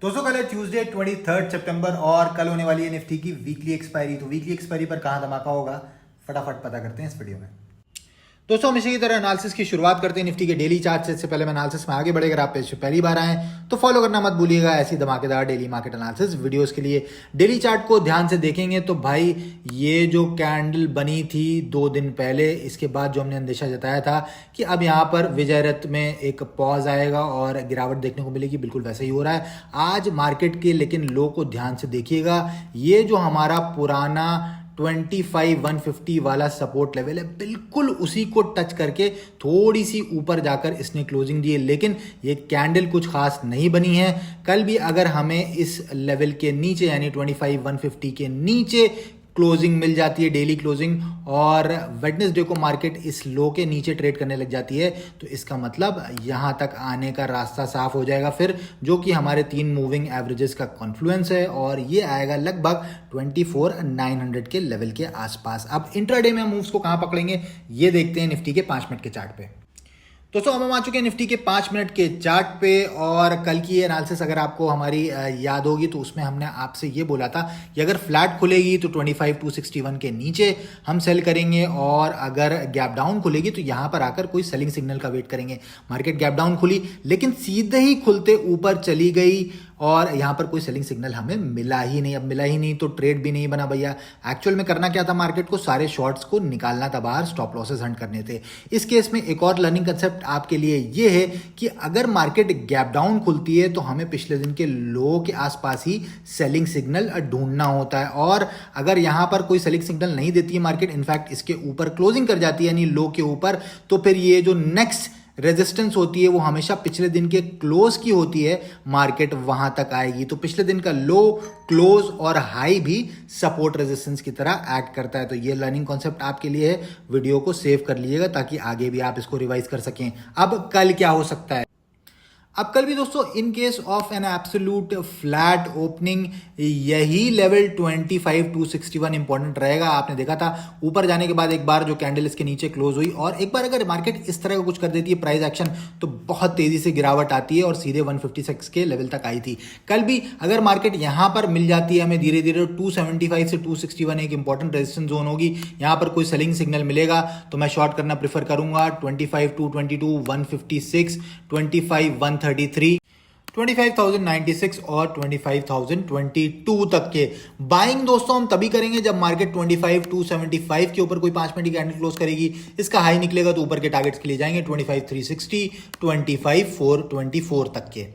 दोस्तों कल है ट्यूसडे 23 सितंबर और कल होने वाली है निफ्टी की वीकली एक्सपायरी। तो वीकली एक्सपायरी पर कहाँ धमाका होगा फटाफट पता करते हैं इस वीडियो में। दोस्तों हमेशा की तरह एनालिसिस की शुरुआत करते हैं निफ्टी के डेली चार्ट से। इससे पहले मैं एनालिसिस में आगे बढ़ेगा, अगर आप पेज पे पहली बार आए तो फॉलो करना मत भूलिएगा ऐसी धमाकेदार डेली मार्केट एनालिसिस वीडियोस के लिए। डेली चार्ट को ध्यान से देखेंगे तो भाई ये जो कैंडल बनी थी 2 दिन पहले, इसके बाद जो हमने अंदेशा जताया था कि अब यहाँ पर विजय रथ में एक पॉज आएगा और गिरावट देखने को मिलेगी, बिल्कुल वैसा ही हो रहा है आज मार्केट के। लेकिन लो को ध्यान से देखिएगा, ये जो हमारा पुराना 25,150 वाला सपोर्ट लेवल है, बिल्कुल उसी को टच करके थोड़ी सी ऊपर जाकर इसने क्लोजिंग दी है। लेकिन ये कैंडल कुछ खास नहीं बनी है। कल भी अगर हमें इस लेवल के नीचे यानी 25,150 के नीचे क्लोजिंग मिल जाती है, डेली क्लोजिंग, और वेडनेसडे को मार्केट इस लो के नीचे ट्रेड करने लग जाती है, तो इसका मतलब यहां तक आने का रास्ता साफ हो जाएगा फिर, जो कि हमारे 3 मूविंग एवरेजेस का कॉन्फ्लुएंस है, और ये आएगा लगभग 24,900 के लेवल के आसपास। अब इंट्राडे में मूव्स को कहां पकड़ेंगे ये देखते हैं निफ्टी के 5 मिनट के चार्ट पे। दोस्तों हम आ चुके हैं निफ्टी के 5 मिनट के चार्ट पे, और कल की एनालिसिस अगर आपको हमारी याद होगी तो उसमें हमने आपसे ये बोला था कि अगर फ्लैट खुलेगी तो 25,261 के नीचे हम सेल करेंगे, और अगर गैप डाउन खुलेगी तो यहां पर आकर कोई सेलिंग सिग्नल का वेट करेंगे। मार्केट गैप डाउन खुली लेकिन सीधे ही खुलते ऊपर चली गई, और यहां पर कोई सेलिंग सिग्नल हमें मिला ही नहीं। अब मिला ही नहीं तो ट्रेड भी नहीं बना भैया। एक्चुअल में करना क्या था, मार्केट को सारे शॉर्ट्स को निकालना था बाहर, स्टॉप लॉसेस हंट करने थे। इस केस में एक और लर्निंग कंसेप्ट आपके लिए ये है कि अगर मार्केट गैप डाउन खुलती है तो हमें पिछले दिन के लो के आसपास ही सेलिंग सिग्नल ढूंढना होता है, और अगर यहां पर कोई सेलिंग सिग्नल नहीं देती है मार्केट, इनफैक्ट इसके ऊपर क्लोजिंग कर जाती है यानी लो के ऊपर, तो फिर ये जो नेक्स्ट रेजिस्टेंस होती है वो हमेशा पिछले दिन के क्लोज की होती है, मार्केट वहां तक आएगी। तो पिछले दिन का लो, क्लोज और हाई भी सपोर्ट रेजिस्टेंस की तरह एक्ट करता है। तो ये लर्निंग कॉन्सेप्ट आपके लिए है, वीडियो को सेव कर लीजिएगा ताकि आगे भी आप इसको रिवाइज कर सकें। अब कल क्या हो सकता है, अब कल भी दोस्तों in case of an absolute flat opening यही लेवल 25,261 इंपॉर्टेंट रहेगा। आपने देखा था ऊपर जाने के बाद एक बार जो कैंडल इसके नीचे क्लोज हुई, और एक बार अगर मार्केट इस तरह का कुछ कर देती है प्राइस एक्शन, तो बहुत तेजी से गिरावट आती है और सीधे 156 के लेवल तक आई थी। कल भी अगर मार्केट यहां पर मिल जाती है हमें धीरे धीरे 275 से 261 एक इंपॉर्टेंट रेजिस्टेंस जोन होगी, यहां पर कोई सेलिंग सिग्नल मिलेगा तो मैं शॉर्ट करना प्रीफर करूंगा। 25,222, 156, 25,133, 25,096 और 25,022 तक के बाइंग दोस्तों हम तभी करेंगे जब मार्केट 25,275 के ऊपर कोई 5 मिनट की कैंडल क्लोज करेगी। इसका हाई निकलेगा तो ऊपर के टारगेट्स के लिए जाएंगे 25,360, 25,424 तक के।